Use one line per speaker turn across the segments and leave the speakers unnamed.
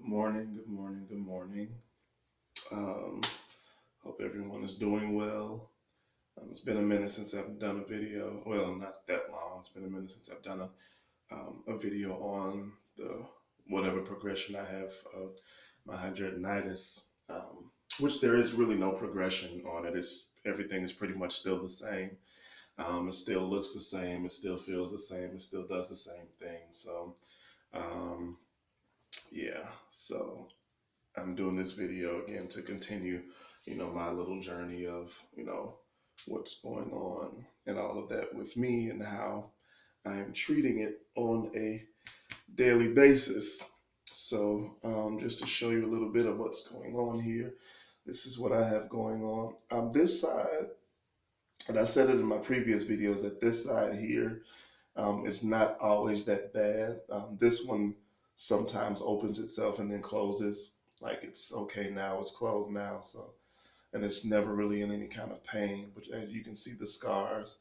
morning, good morning, good morning. Um, Hope everyone is doing well. It's been a minute since I've done a video. Well, not that long. It's been a minute since I've done a video on the whatever progression I have of my hidradenitis, which there is really no progression on it. It's everything is pretty much still the same. It still looks the same. It still feels the same. It still does the same thing. So, um, yeah. So I'm doing this video again to continue, my little journey of, what's going on and all of that with me and how I am treating it on a daily basis. So, just to show you a little bit of what's going on here, this is what I have going on. This side, and I said it in my previous videos, that this side here is not always that bad. This one sometimes opens itself and then closes. Like it's okay now, it's closed now. So, and it's never really in any kind of pain. But as you can see, the scars,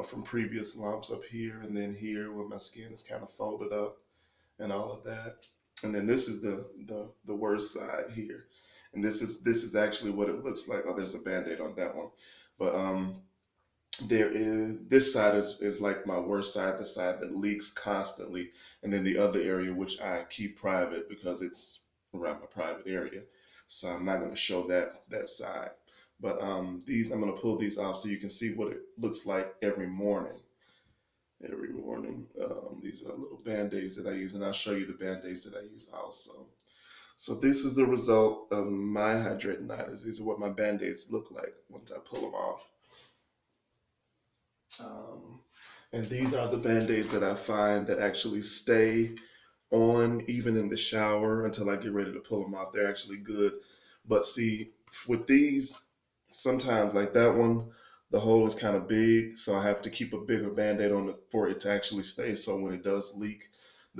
from previous lumps up here and then here where my skin is kind of folded up and all of that. And then this is the worst side here. And this is actually what it looks like. Oh, there's a band-aid on that one. But there is this side is like my worst side, the side that leaks constantly, and then the other area which I keep private because it's around my private area, so I'm not going to show that side. But these, I'm going to pull these off so you can see what it looks like every morning. These are little band-aids that I use, and I'll show you the band-aids that I use also. So this is the result of my hidradenitis. These are what my band-aids look like once I pull them off. Um, and these are the band-aids that I find that actually stay on even in the shower until I get ready to pull them off. They're actually good. But see, with these, sometimes like that one, the hole is kind of big, so I have to keep a bigger band-aid on it for it to actually stay. So when it does leak,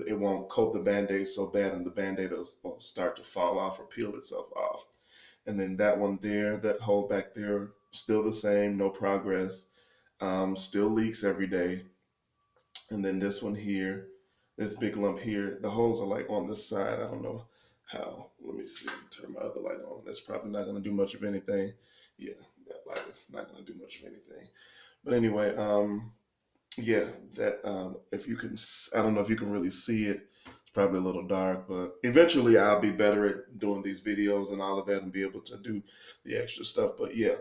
it won't coat the band-aid so bad and the band-aid will start to fall off or peel itself off. And then that one there, that hole back there, still the same, no progress. Still leaks every day. And then this one here, this big lump here, the holes are like on this side. I don't know how. Let me see. Turn my other light on. That's probably not going to do much of anything. Yeah, that light is not going to do much of anything. But anyway, yeah, that if you can, I don't know if you can really see it. It's probably a little dark, but eventually I'll be better at doing these videos and all of that and be able to do the extra stuff. But yeah,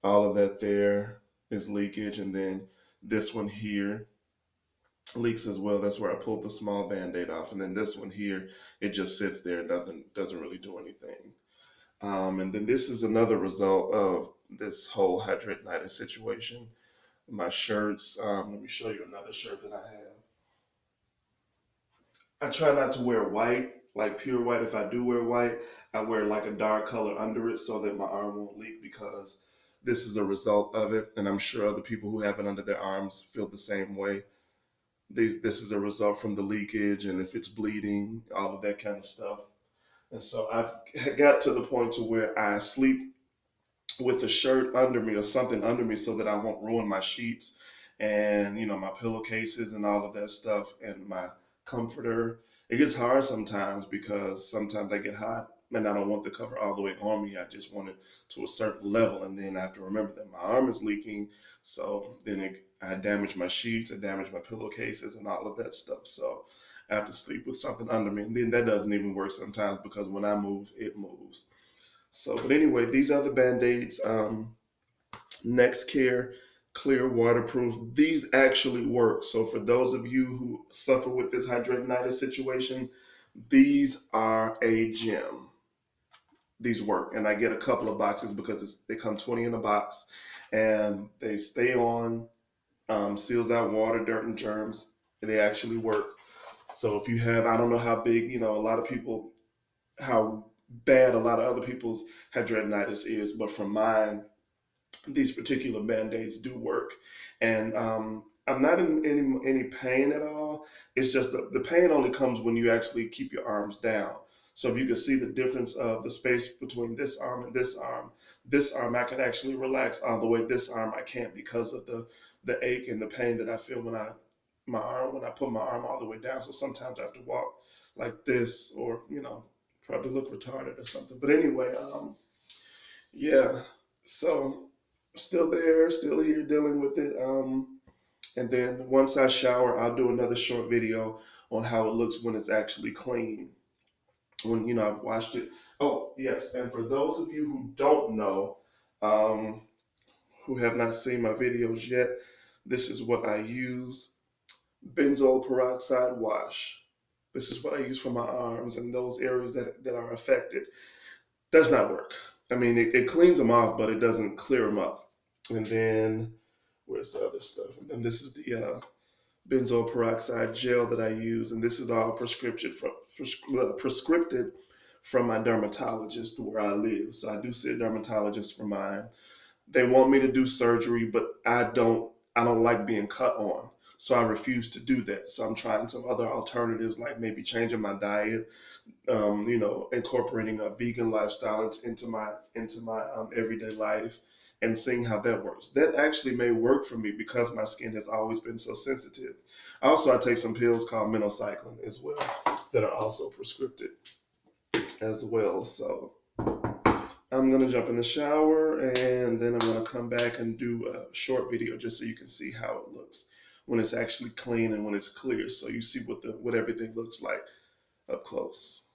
all of that there is leakage, and then this one here leaks as well. That's where I pulled the small band-aid off, and then this one here, it just sits there, doesn't really do anything. And then this is another result of this whole hidradenitis situation. My shirts. Let me show you another shirt that I have. I try not to wear white, like pure white. If I do wear white, I wear like a dark color under it so that my arm won't leak because this is a result of it. And I'm sure other people who have it under their arms feel the same way. This is a result from the leakage and if it's bleeding, all of that kind of stuff. And so I've got to the point to where I sleep with a shirt under me or something under me so that I won't ruin my sheets and my pillowcases and all of that stuff and my comforter. It gets hard sometimes because sometimes I get hot and I don't want the cover all the way on me. I just want it to a certain level, and then I have to remember that my arm is leaking. So then I damage my sheets, I damage my pillowcases, and all of that stuff. So I have to sleep with something under me, and then that doesn't even work sometimes because when I move, it moves. So, but anyway, these are the band-aids. Next Care Clear Waterproof. These actually work. So for those of you who suffer with this hidradenitis situation, these are a gem. These work, and I get a couple of boxes because they come 20 in a box, and they stay on, seals out water, dirt, and germs. And they actually work. So if you have, I don't know how big, a lot of people, how bad a lot of other people's hidradenitis is, but for mine, these particular band-aids do work. And I'm not in any pain at all. It's just the pain only comes when you actually keep your arms down. So if you can see the difference of the space between this arm I can actually relax all the way. This arm I can't because of the ache and the pain that I feel when I put my arm all the way down. So sometimes I have to walk like this, or Probably look retarded or something. But anyway, yeah. So still there, still here dealing with it. And then once I shower, I'll do another short video on how it looks when it's actually clean. When I've washed it. Oh yes, and for those of you who don't know, um, who have not seen my videos yet, this is what I use: benzoyl peroxide wash. This is what I use for my arms and those areas that are affected. Does not work. I mean, it cleans them off, but it doesn't clear them up. And then where's the other stuff? And then this is the benzoyl peroxide gel that I use, and this is all prescripted from my dermatologist where I live. So I do see a dermatologist for mine. They want me to do surgery, but I don't like being cut on. So I refuse to do that. So I'm trying some other alternatives, like maybe changing my diet, incorporating a vegan lifestyle into my everyday life, and seeing how that works. That actually may work for me because my skin has always been so sensitive. Also, I take some pills called minocycline as well that are also prescribed as well. So I'm gonna jump in the shower and then I'm gonna come back and do a short video just so you can see how it looks when it's actually clean and when it's clear. So you see what everything looks like up close.